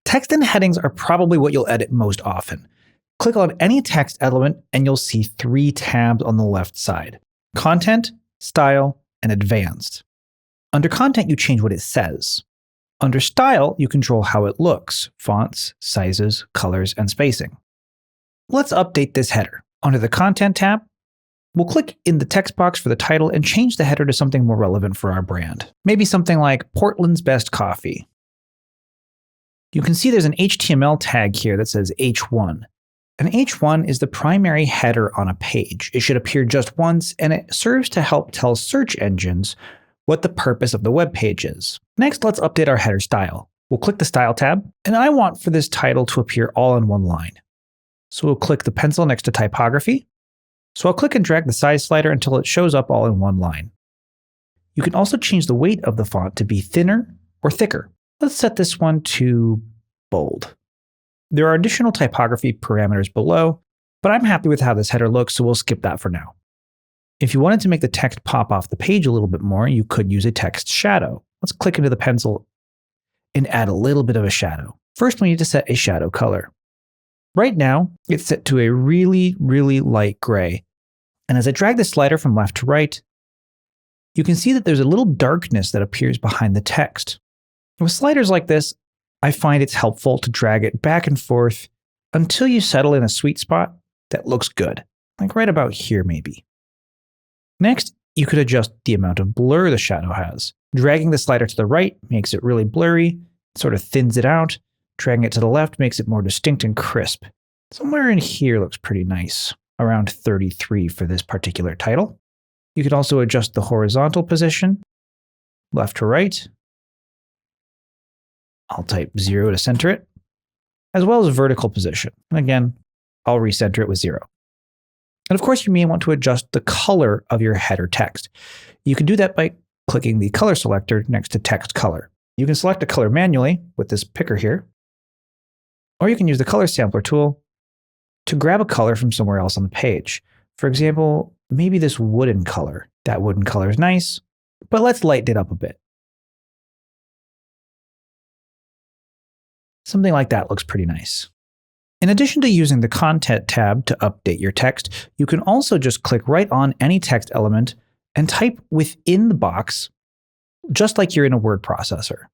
Text and headings are probably what you'll edit most often. Click on any text element and you'll see 3 tabs on the left side: Content, Style, and Advanced. Under Content, you change what it says. Under Style, you control how it looks: fonts, sizes, colors, and spacing. Let's update this header. Under the Content tab, we'll click in the text box for the title and change the header to something more relevant for our brand. Maybe something like Portland's Best Coffee. You can see there's an HTML tag here that says H1. An H1 is the primary header on a page. It should appear just once, and it serves to help tell search engines what the purpose of the web page is. Next, let's update our header style. We'll click the Style tab, and I want for this title to appear all in one line. So we'll click the pencil next to Typography. So I'll click and drag the size slider until it shows up all in one line. You can also change the weight of the font to be thinner or thicker. Let's set this one to bold. There are additional typography parameters below, but I'm happy with how this header looks, so we'll skip that for now. If you wanted to make the text pop off the page a little bit more, you could use a text shadow. Let's click into the pencil and add a little bit of a shadow. First, we need to set a shadow color. Right now, it's set to a really, really light gray. And as I drag the slider from left to right, you can see that there's a little darkness that appears behind the text. With sliders like this, I find it's helpful to drag it back and forth until you settle in a sweet spot that looks good, like right about here maybe. Next, you could adjust the amount of blur the shadow has. Dragging the slider to the right makes it really blurry, sort of thins it out. Dragging it to the left makes it more distinct and crisp. Somewhere in here looks pretty nice, around 33 for this particular title. You could also adjust the horizontal position, left to right. I'll type 0 to center it, as well as vertical position. And again, I'll recenter it with 0. And of course, you may want to adjust the color of your header text. You can do that by clicking the color selector next to text color. You can select a color manually with this picker here, or you can use the color sampler tool to grab a color from somewhere else on the page. For example, maybe this wooden color. That wooden color is nice, but let's lighten it up a bit. Something like that looks pretty nice. In addition to using the Content tab to update your text, you can also just click right on any text element and type within the box, just like you're in a word processor.